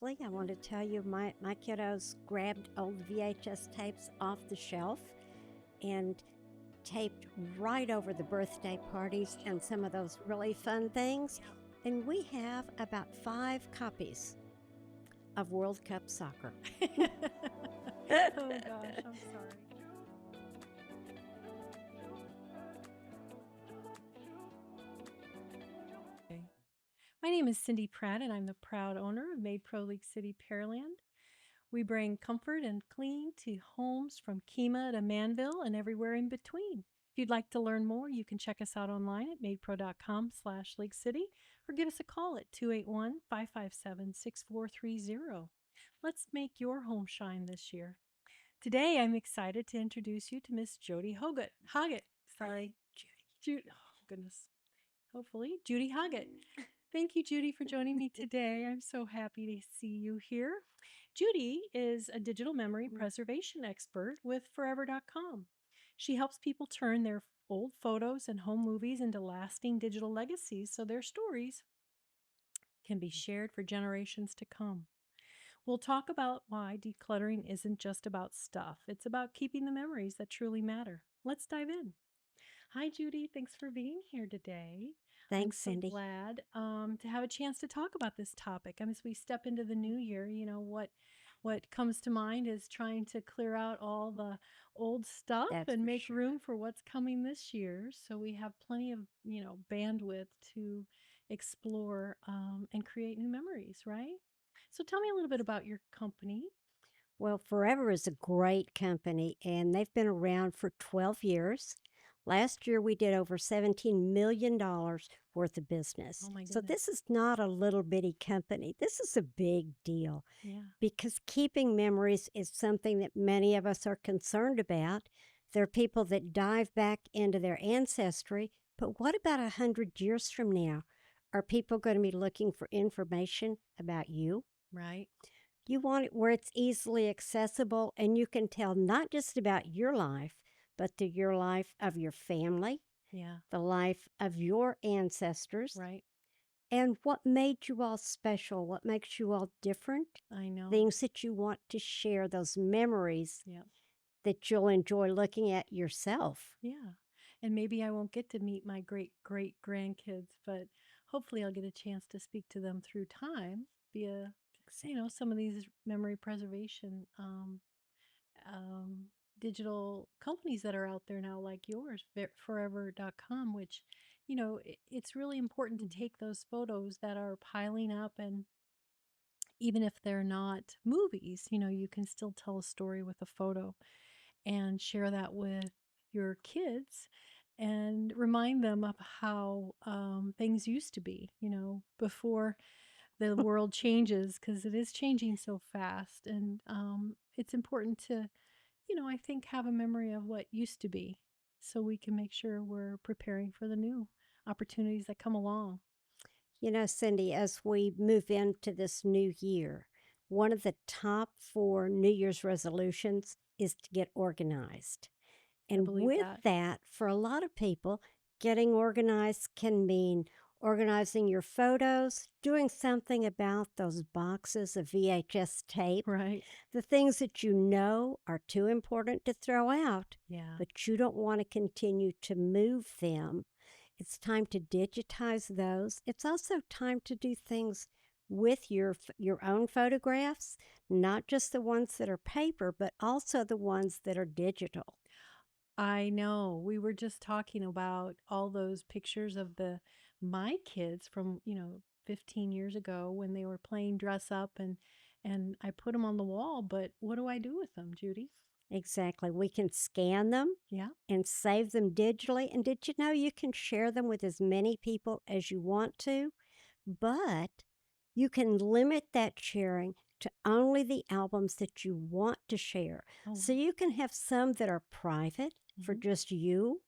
Leslie. I want to tell you my kiddos grabbed old VHS tapes off the shelf and taped right over the birthday parties and some of those really fun things. And we have about 5 copies of World Cup soccer. Oh gosh, I'm sorry. My name is Cindy Pratt, and I'm the proud owner of MaidPro League City, Pearland. We bring comfort and clean to homes from Kemah to Manville and everywhere in between. If you'd like to learn more, you can check us out online at maidpro.com/League City or give us a call at 281-557-6430. Let's make your home shine this year. Today, I'm excited to introduce you to Miss Judi Hoggatt. Sorry, Judy. Oh, goodness. Hopefully, Judi Hoggatt. Thank you, Judi, for joining me today. I'm so happy to see you here. Judi is a digital memory preservation expert with Forever.com. She helps people turn their old photos and home movies into lasting digital legacies so their stories can be shared for generations to come. We'll talk about why decluttering isn't just about stuff. It's about keeping the memories that truly matter. Let's dive in. Hi, Judi. Thanks for being here today. Thanks, I'm so Cindy. glad to have a chance to talk about this topic. As we step into the new year, what comes to mind is trying to clear out all the old stuff That's and for make sure. room for what's coming this year. So we have plenty of bandwidth to explore and create new memories, right? So tell me a little bit about your company. Well, Forever is a great company, and they've been around for 12 years. Last year, we did over $17 million worth of business. Oh my So goodness. this is not a little bitty company. This is a big deal Yeah. because keeping memories is something that many of us are concerned about. There are people that dive back into their ancestry, but what about 100 years from now? Are people going to be looking for information about you? Right. You want it where it's easily accessible and you can tell not just about your life, but your life of your family, Yeah. the life of your ancestors, Right. and what made you all special, what makes you all different, I know. things that you want to share, those memories Yeah. that you'll enjoy looking at yourself. Yeah. And maybe I won't get to meet my great great grandkids, but hopefully I'll get a chance to speak to them through time via, some of these memory preservation um, digital companies that are out there now, like yours, Forever.com, which, it's really important to take those photos that are piling up, and even if they're not movies, you can still tell a story with a photo and share that with your kids and remind them of how things used to be, before the world changes, because it is changing so fast. And it's important to, I think, have a memory of what used to be so we can make sure we're preparing for the new opportunities that come along. You know, Cindy, as we move into this new year, one of the top 4 New Year's resolutions is to get organized. I And believe with that. that, for a lot of people, getting organized can mean organizing your photos, doing something about those boxes of VHS tape, Right. the things that you know are too important to throw out, Yeah. but you don't want to continue to move them. It's time to digitize those. It's also time to do things with your own photographs, not just the ones that are paper, but also the ones that are digital. I know. We were just talking about all those pictures of my kids from, 15 years ago when they were playing dress up, and I put them on the wall, but what do I do with them, Judi? Exactly. We can scan them Yeah. and save them digitally. And did you know you can share them with as many people as you want to? But you can limit that sharing to only the albums that you want to share. Oh, So you can have some that are private for Mhm. just you,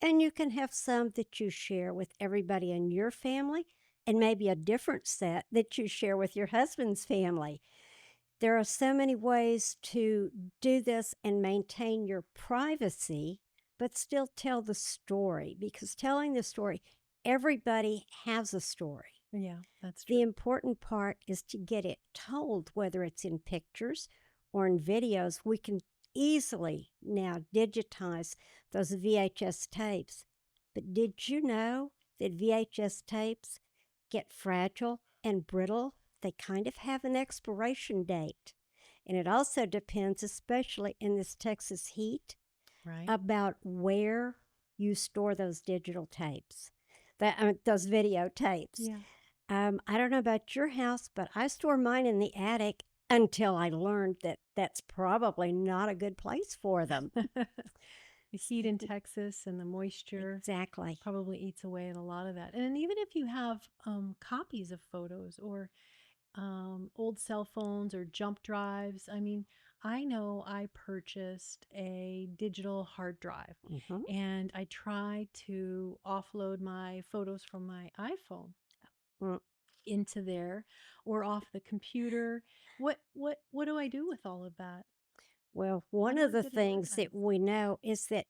and you can have some that you share with everybody in your family, and maybe a different set that you share with your husband's family. There are so many ways to do this and maintain your privacy, but still tell the story, because telling the story, everybody has a story. Yeah, that's The true. important part is to get it told, whether it's in pictures or in videos. We can easily now digitize those VHS tapes. But did you know that VHS tapes get fragile and brittle? They kind of have an expiration date. And it also depends, especially in this Texas heat, Right. about where you store those digital tapes, those videotapes. Yeah. I don't know about your house, but I store mine in the attic until I learned that that's probably not a good place for them. The heat in Texas and the moisture Exactly. probably eats away at a lot of that. And even if you have copies of photos or old cell phones or jump drives, I mean, I know I purchased a digital hard drive Mm-hmm. and I try to offload my photos from my iPhone Mm. into there or off the computer. What do I do with all of that? Well, How one do of I the get it things that organized? we know is that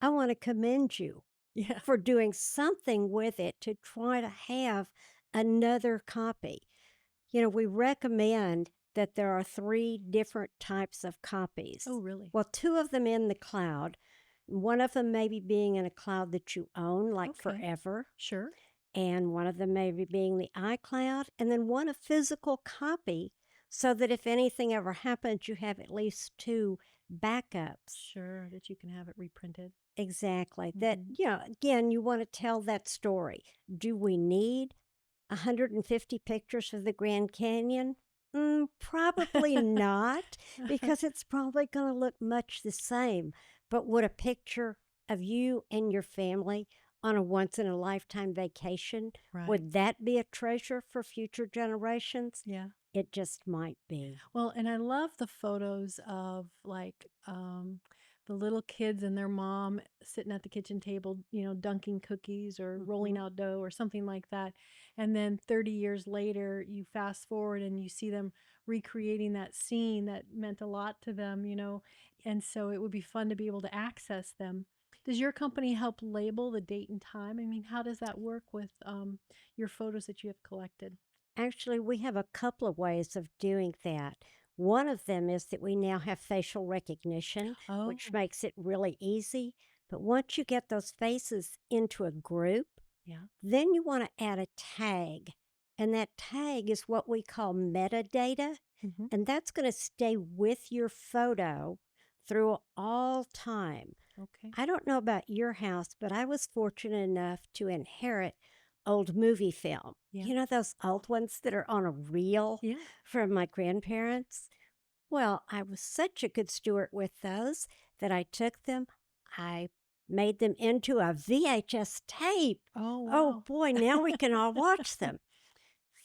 I want to commend you Yeah. for doing something with it to try to have another copy. You know, we recommend that there are 3 different types of copies. Oh, really? Well, 2 of them in the cloud, one of them maybe being in a cloud that you own, like Okay. forever, Sure. and one of them maybe being the iCloud, and then one a physical copy so that if anything ever happens, you have at least 2 backups. Sure, that you can have it reprinted. Exactly. That, Mhm. again, you want to tell that story. Do we need 150 pictures of the Grand Canyon? Probably not, because it's probably going to look much the same. But would a picture of you and your family on a once in a lifetime vacation, Right. would that be a treasure for future generations? Yeah. It just might be. Well, and I love the photos of like the little kids and their mom sitting at the kitchen table, dunking cookies or rolling Mhm. out dough or something like that. And then 30 years later, you fast forward and you see them recreating that scene that meant a lot to them. And so it would be fun to be able to access them. Does your company help label the date and time? I mean, how does that work with your photos that you have collected? Actually, we have a couple of ways of doing that. One of them is that we now have facial recognition, which Oh, makes it really easy. But once you get those faces into a group, yeah. then you want to add a tag. And that tag is what we call metadata. Hmm. And that's going to stay with your photo through all time. Okay. I don't know about your house, but I was fortunate enough to inherit old movie film. Yeah. You know, those old ones that are on a reel Yeah. from my grandparents? Well, I was such a good steward with those that I took them, I made them into a VHS tape. Oh, Oh wow. boy, now we can all watch them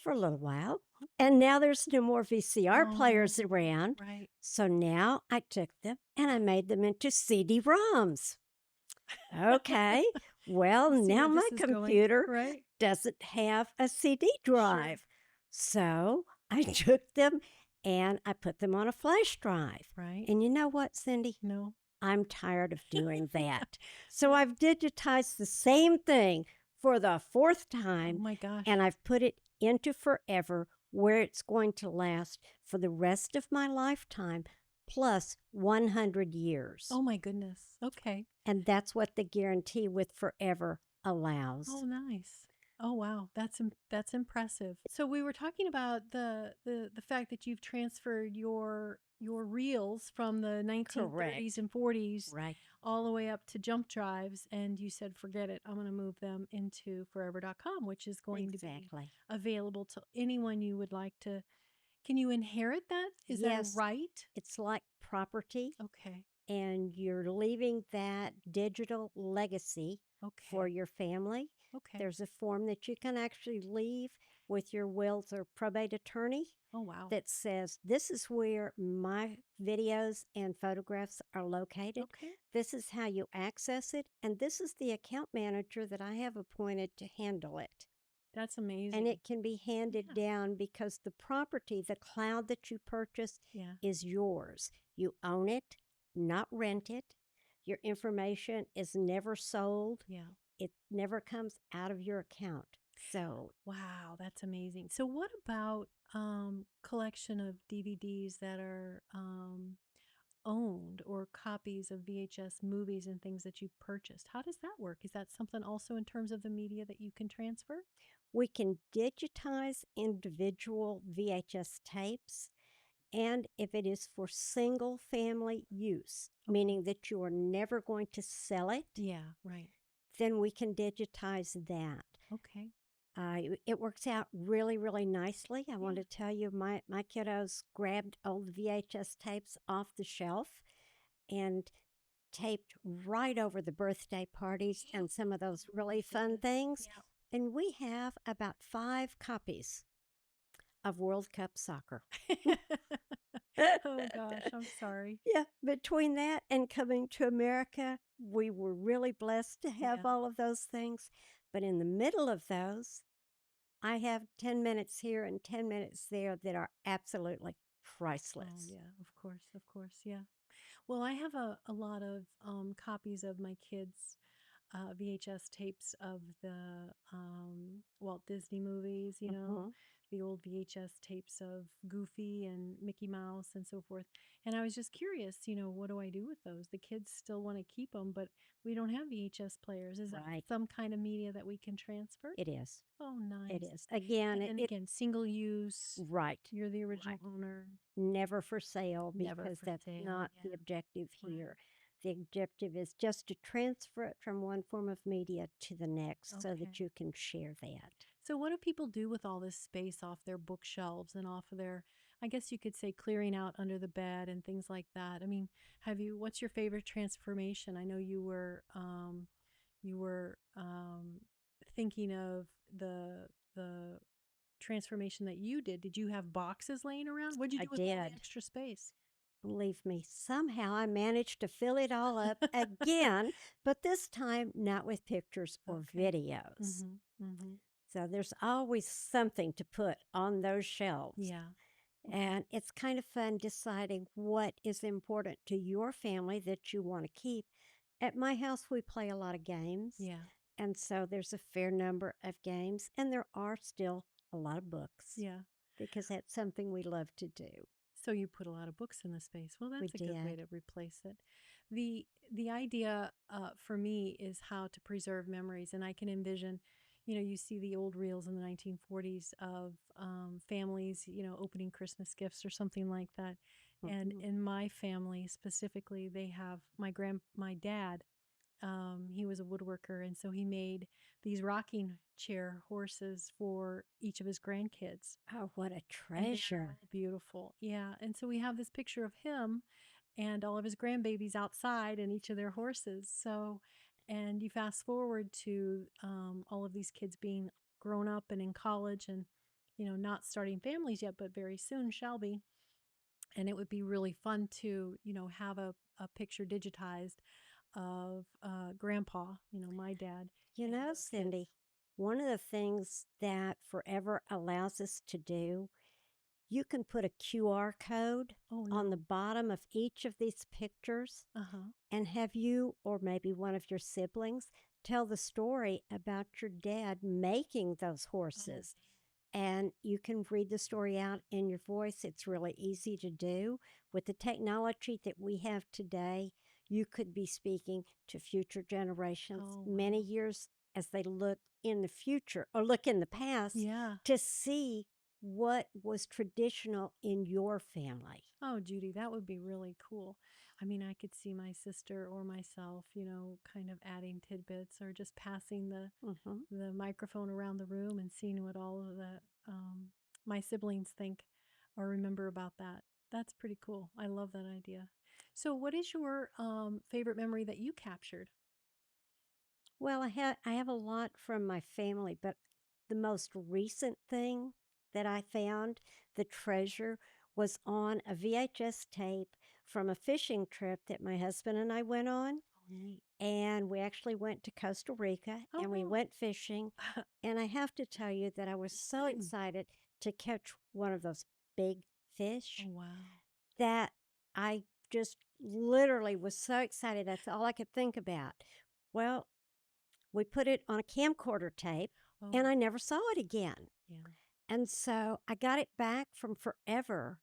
for a little while. And now there's no more VCR Oh, players around. right. So now I took them and I made them into CD-ROMs. Okay, well, I see now where my this is going, computer right? doesn't have a CD Sure. drive. So I took them and I put them on a flash drive. Right. And you know what, Cindy? No. I'm tired of doing that. So I've digitized the same thing for the 4th Oh time my and gosh. I've put it into forever where it's going to last for the rest of my lifetime plus 100 years. Oh my goodness. Okay. And that's what the guarantee with forever Oh, allows. nice. Oh wow, that's impressive. So we were talking about the fact that you've transferred your reels from the 1930s Correct. and 40s Right. all the way up to jump drives, and you said forget it, I'm going to move them into forever.com, which is going to be Exactly. available to anyone you would like to. Can you inherit that? Is that a Yes, right? it's like property, Okay. and you're leaving that digital legacy for Okay. your family. Okay. There's a form that you can actually leave with your wills or probate attorney Oh, wow. that says, this is where my videos and photographs are located. Okay. This is how you access it. And this is the account manager that I have appointed to handle it. That's And amazing. it can be handed Yeah. down because the property, the cloud that you purchase, Yeah. is yours. You own it, not rent it. Your information is never sold, Yeah. it never comes out of your account. So, Wow, that's amazing. So what about collection of DVDs that are owned or copies of VHS movies and things that you purchased? How does that work? Is that something also in terms of the media that you can transfer? we can digitize individual VHS tapes, and if it is for single family use, Okay. meaning that you are never going to sell it, Yeah, right. then we can digitize that. Okay. It works out really, really nicely. I want Yeah. to tell you, my kiddos grabbed old VHS tapes off the shelf and taped right over the birthday parties and some of those Oh my really fun goodness. things. Yeah. And we have about 5 copies of World Cup soccer. Oh gosh, I'm sorry. Yeah, between that and coming to America, we were really blessed to have Yeah. all of those things. But in the middle of those, I have 10 minutes here and 10 minutes there that are absolutely Oh priceless. yeah, of course, of course. Yeah. Well, I have a lot of copies of my kids' VHS tapes of the Walt Disney movies, Hmm. the old VHS tapes of Goofy and Mickey Mouse and so forth. And I was just curious, what do I do with those? The kids still want to keep them, but we don't have VHS players. Is that Right. some kind of media that we can transfer? It is. Oh, It nice. is. Again, And again, single use. right. You're the Right. original owner. Never for sale Never because for that's sale. not Yeah. the objective Right. here. The objective is just to transfer it from one form of media to the next so Okay. that you can share that. So, what do people do with all this space off their bookshelves and off of their, I guess you could say, clearing out under the bed and things like that? I mean, what's your favorite transformation? I know you were thinking of the transformation that you did. Did you have boxes laying around? What'd you I do with all the did. extra space? Believe me, somehow I managed to fill it all up again, but this time not with pictures or Okay. videos. Mm-hmm. Mm-hmm. So there's always something to put on those shelves. Yeah. Okay. And it's kind of fun deciding what is important to your family that you want to keep. At my house, we play a lot of games. Yeah. And so there's a fair number of games, and there are still a lot of books Yeah. because that's something we love to do. So you put a lot of books in the space. Well, We that's a good way did. to replace it. The idea for me is how to preserve memories, and I can envision, you see the old reels in the 1940s of families, opening Christmas gifts or something like that. And Mhm. in my family specifically, they have my dad. He was a woodworker, and so he made these rocking chair horses for each of his grandkids, Oh, what a and they are treasure. all beautiful. Yeah. And so we have this picture of him and all of his grandbabies outside and each of their horses. So, and you fast forward to all of these kids being grown up and in college and, not starting families yet, but very soon shall be. And it would be really fun to, have a picture digitized of grandpa, my dad, You and know, those kids. Cindy, one of the things that Forever allows us to do, you can put a QR code Oh, on the no. bottom of each of these pictures Uh huh. and have you or maybe one of your siblings tell the story about your dad making those Oh, horses. And you can read the story out in your voice. It's really easy to do. With the technology that we have today, you could be speaking to future generations oh, many wow. years as they look in the future or look in the past Yeah. to see what was traditional in your family. Oh, Judy, that would be really cool. I mean, I could see my sister or myself, kind of adding tidbits or just passing Hmm. the microphone around the room and seeing what all of the my siblings think or remember about that. That's pretty cool. I love that idea. So, what is your favorite memory that you captured? Well, I have a lot from my family, but the most recent thing that I found, the treasure, was on a VHS tape from a fishing trip that my husband and I went on. Oh, neat. And we actually went to Costa Rica Oh, and we no. went fishing. And I have to tell you that I was so excited to catch one of those big Oh, fish wow. that I just literally was so excited. That's all I could think about. Well, we put it on a camcorder tape and Oh, I never saw it again. yeah. And so I got it back from forever.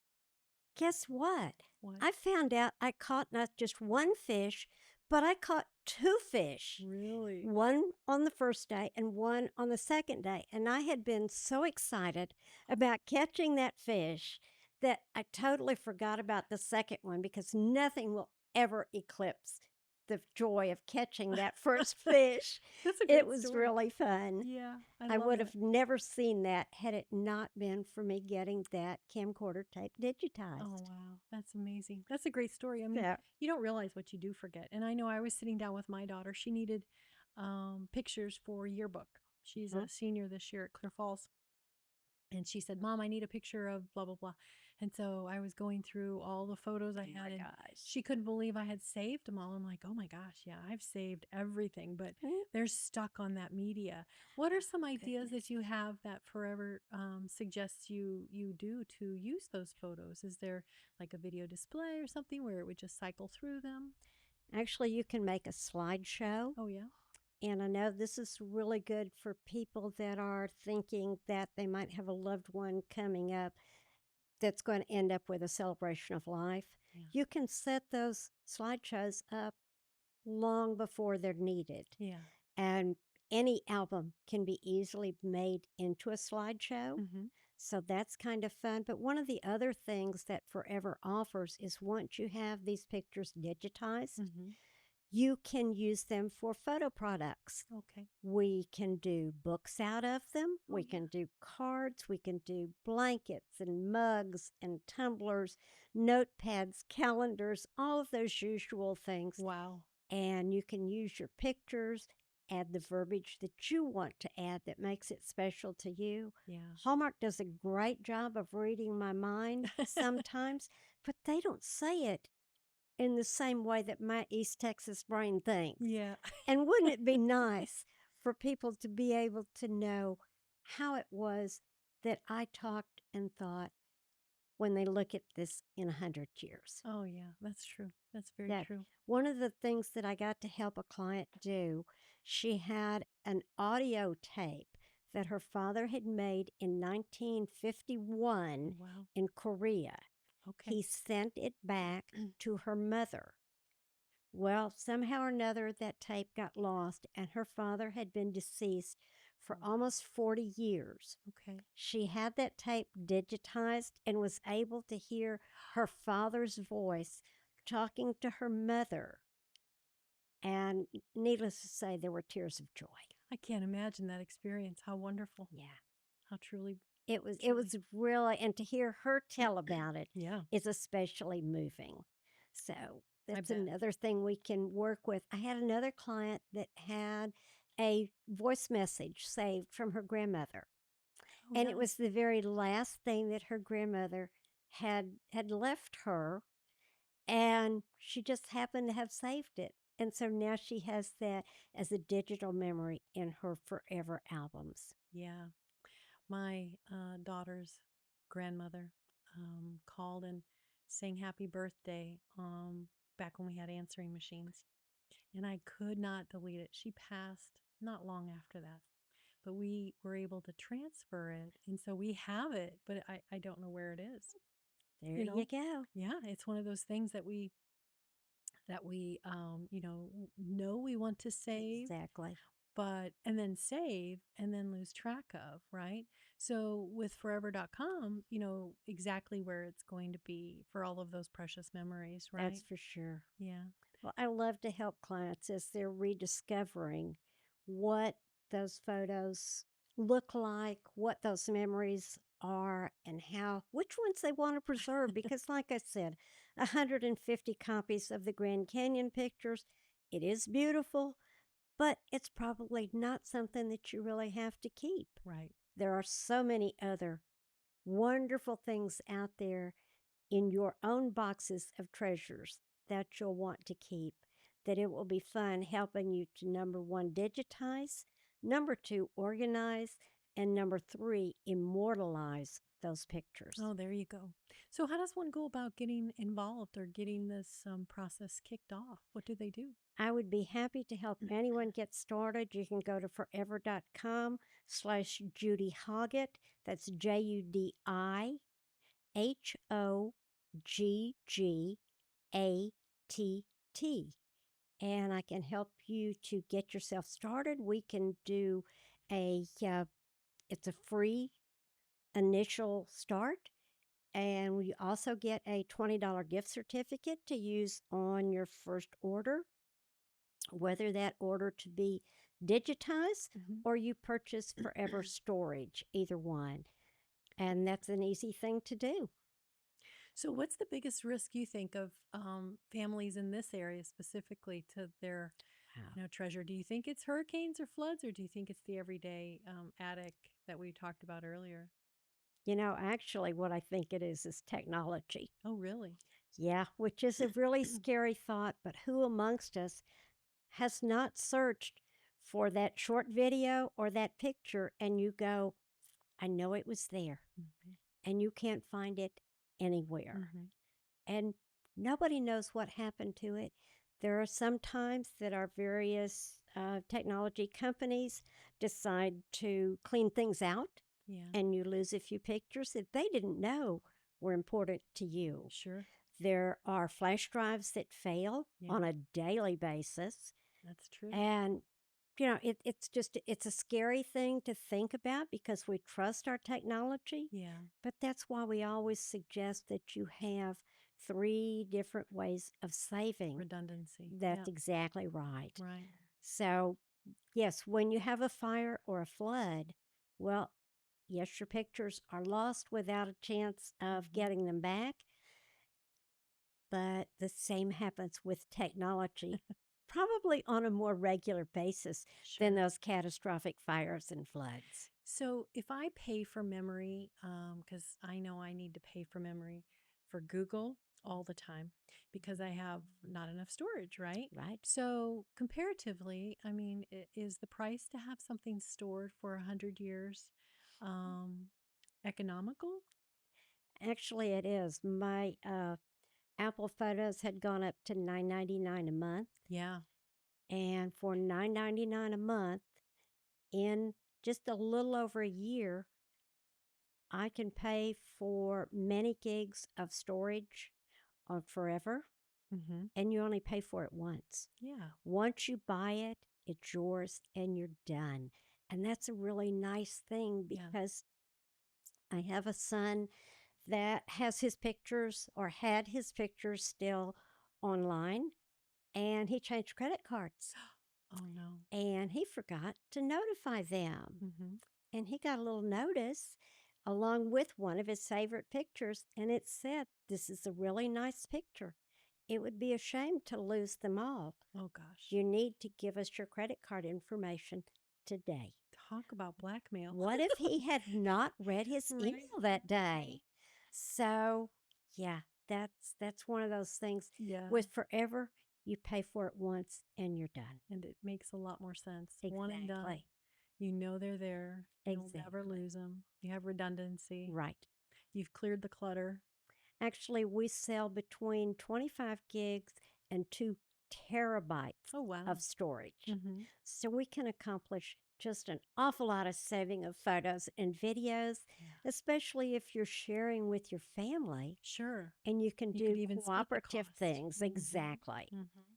Guess what? What? I found out I caught not just one fish, but I caught two fish. Really? One on the first day and one on the second day. And I had been so excited about catching that fish that I totally forgot about the second one because nothing will ever eclipse the joy of catching that first fish. That's a It great was story. really fun. Yeah, I I love would that. have never seen that had it not been for me getting that camcorder tape Oh, digitized. wow. That's amazing. That's a great story. I mean, So, you don't realize what you do forget. And I know I was sitting down with my daughter. She needed pictures for yearbook. She's mm, a senior this year at Clear Falls. And she said, Mom, I need a picture of blah, blah, blah. And so I was going through all the photos I oh had, my and gosh. she couldn't believe I had saved them all. I'm like, oh my gosh, yeah, I've saved everything, but Mm, they're stuck on that media. What are some ideas that goodness. you have that Forever suggests you do to use those photos? Is there like a video display or something where it would just cycle through them? Actually, you can make a slideshow. Oh, yeah. And I know this is really good for people that are thinking that they might have a loved one coming up that's going to end up with a celebration of life. Yeah. You can set those slideshows up long before they're needed. Yeah. And any album can be easily made into a slideshow. Mm-hmm. So that's kind of fun. But one of the other things that Forever offers is once you have these pictures digitized, Mm-hmm. you can use them for photo products. Okay. We can do books out of them. Oh, We yeah. can do cards. We can do blankets and mugs and tumblers, notepads, calendars, all of those usual things. Wow. And you can use your pictures, add the verbiage that you want to add that makes it special to you. Yeah. Hallmark does a great job of reading my mind sometimes, but they don't say it in the same way that my East Texas brain thinks. Yeah. And wouldn't it be nice for people to be able to know how it was that I talked and thought when they look at this in 100 years? Oh, yeah, that's true. That's very That true. one of the things that I got to help a client do, she had an audio tape that her father had made in 1951 Wow. in Korea. Okay. He sent it back to her mother. Well, somehow or another, that tape got lost, and her father had been deceased for Oh, almost 40 years. okay. She had that tape digitized and was able to hear her father's voice talking to her mother. And needless to say, there were tears of joy. I can't imagine that experience. How wonderful. Yeah. How truly, It truly. was really, and to hear her tell about it Yeah, is especially moving. So I that's bet. another thing we can work with. I had another client that had a voice message saved from her grandmother, Oh, and it was nice. the very last thing that her grandmother had left her, and she just happened to have saved it. And so now she has that as a digital memory in her forever albums. Yeah. My daughter's grandmother called and sang happy birthday back when we had answering machines. And I could not delete it. She passed not long after that. But we were able to transfer it. And so we have it, but I don't know where it is. There You you know? go. Yeah, it's one of those things that we know we want to save, Exactly. but and then save and then lose track of, right? So with forever.com, you know exactly where it's going to be for all of those precious memories, That's right? for sure. Yeah. Well, I love to help clients as they're rediscovering what those photos look like, what those memories are, and how, which ones they want to preserve. Because, like I said, 150 copies of the Grand Canyon pictures, it is beautiful, but it's probably not something that you really have to keep. Right. There are so many other wonderful things out there in your own boxes of treasures that you'll want to keep, that it will be fun helping you to number one, digitize, number two, organize, And number three, immortalize those pictures. Oh, there you go. So, how does one go about getting involved or getting this process kicked off? What do they do? I would be happy to help anyone get started. You can go to forever.com/Judi Hoggatt. That's JudiHoggatt. And I can help you to get yourself started. We can do it's a free initial start. And we also get a $20 gift certificate to use on your first order, whether that order to be digitized or you purchase forever storage, either one. And that's an easy thing to do. So, what's the biggest risk you think of families in this area specifically to their, treasure? Do you think it's hurricanes or floods, or do you think it's the everyday attic that we talked about earlier? Actually, what I think it is technology. Oh, really? Yeah, which is a really scary thought, but who amongst us has not searched for that short video or that picture and you go, I know it was there, and you can't find it anywhere. And nobody knows what happened to it. There are some times that our various technology companies decide to clean things out, Yeah. and you lose a few pictures that they didn't know were important to you. Sure. There are flash drives that fail on a daily basis. That's true. And it's a scary thing to think about because we trust our technology. Yeah. But that's why we always suggest that you have 3 different ways of saving. Redundancy. That's exactly right. Right. So, yes, when you have a fire or a flood, well, yes, your pictures are lost without a chance of getting them back. But the same happens with technology, probably on a more regular basis than those catastrophic fires and floods. So if I pay for memory, because I know I need to pay for memory for Google all the time because I have not enough storage, right? Right. So comparatively, I mean, is the price to have something stored for 100 years economical? Actually, it is. My Apple Photos had gone up to $9.99 a month. Yeah. And for $9.99 a month, in just a little over a year, I can pay for many gigs of storage on forever, and you only pay for it once. Yeah. Once you buy it, it's yours and you're done. And that's a really nice thing because I have a son that has his pictures or had his pictures still online, and he changed credit cards. Oh, no. And he forgot to notify them. And he got a little notice along with one of his favorite pictures, and it said, "This is a really nice picture. It would be a shame to lose them all. Oh, gosh. You need to give us your credit card information today." Talk about blackmail. What if he had not read his email that day? So, yeah, that's one of those things. Yeah. With forever, you pay for it once and you're done. And it makes a lot more sense. Exactly. One and done. You know they're there. You'll never Exactly. lose them. You have redundancy. Right. You've cleared the clutter. Actually, we sell between 25 gigs and 2 terabytes of storage. So we can accomplish just an awful lot of saving of photos and videos, especially if you're sharing with your family. Sure. And you can You could do even split the cooperative cost. things. Exactly.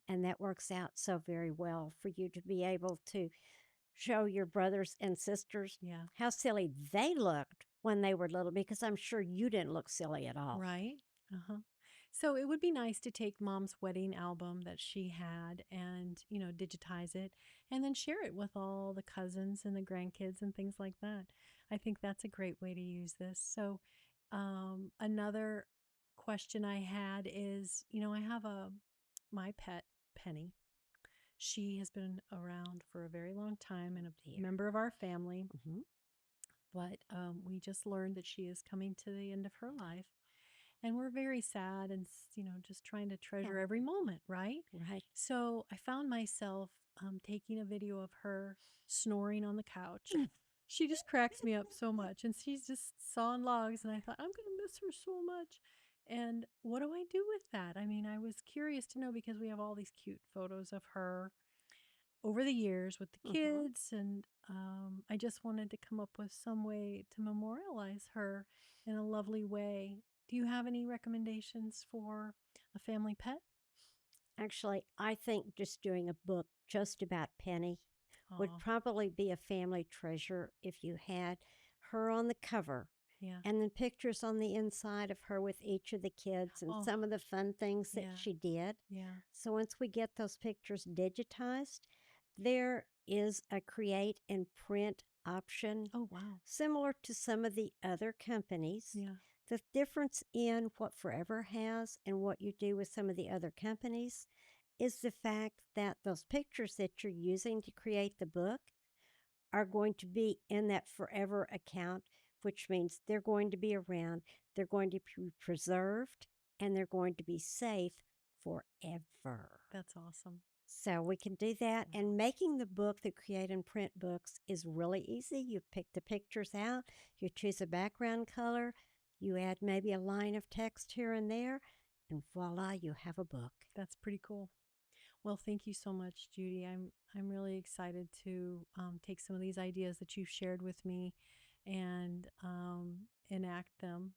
And that works out so very well for you to be able to show your brothers and sisters how silly they looked when they were little, because I'm sure you didn't look silly at all. Right. So it would be nice to take mom's wedding album that she had and, digitize it and then share it with all the cousins and the grandkids and things like that. I think that's a great way to use this. So, another question I had is, I have my pet, Penny. She has been around for a very long time and a member of our family. But we just learned that she is coming to the end of her life. And we're very sad and, just trying to treasure every moment, right? Right. So I found myself taking a video of her snoring on the couch She just cracks me up so much, and she's just sawing logs, and I thought, "I'm gonna miss her so much." And what do I do with that? I mean, I was curious to know because we have all these cute photos of her over the years with the Hmm. kids, and I just wanted to come up with some way to memorialize her in a lovely way. Do you have any recommendations for a family pet? Actually, I think just doing a book just about Penny would Oh, probably be a family treasure if you had her on the cover yeah. and then pictures on the inside of her with each of the kids and Oh, some of the fun things that yeah. she did. Yeah. So once we get those pictures digitized, there is a create and print option Oh, wow. similar to some of the other companies. Yeah. The difference in what Forever has and what you do with some of the other companies is the fact that those pictures that you're using to create the book are going to be in that Forever account, which means they're going to be around, they're going to be preserved, and they're going to be safe forever. That's awesome. So we can do that. Wow. And making the book, the create and print books, is really easy. You pick the pictures out, you choose a background color, you add maybe a line of text here and there, and voila, you have a book. That's pretty cool. Well, thank you so much, Judy. I'm really excited to take some of these ideas that you've shared with me and enact them,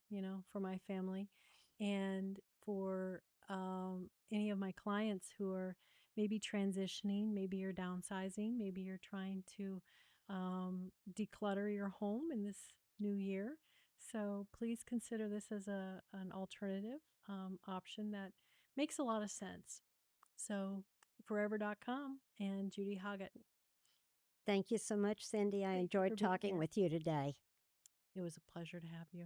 for my family and for any of my clients who are maybe transitioning, maybe you're downsizing, maybe you're trying to declutter your home in this new year. So please consider this as an alternative option that makes a lot of sense. So forever.com and Judi Hoggatt. Thank you so much, Cindy. I Thank you enjoyed for being talking here. with you today. It was a pleasure to have you.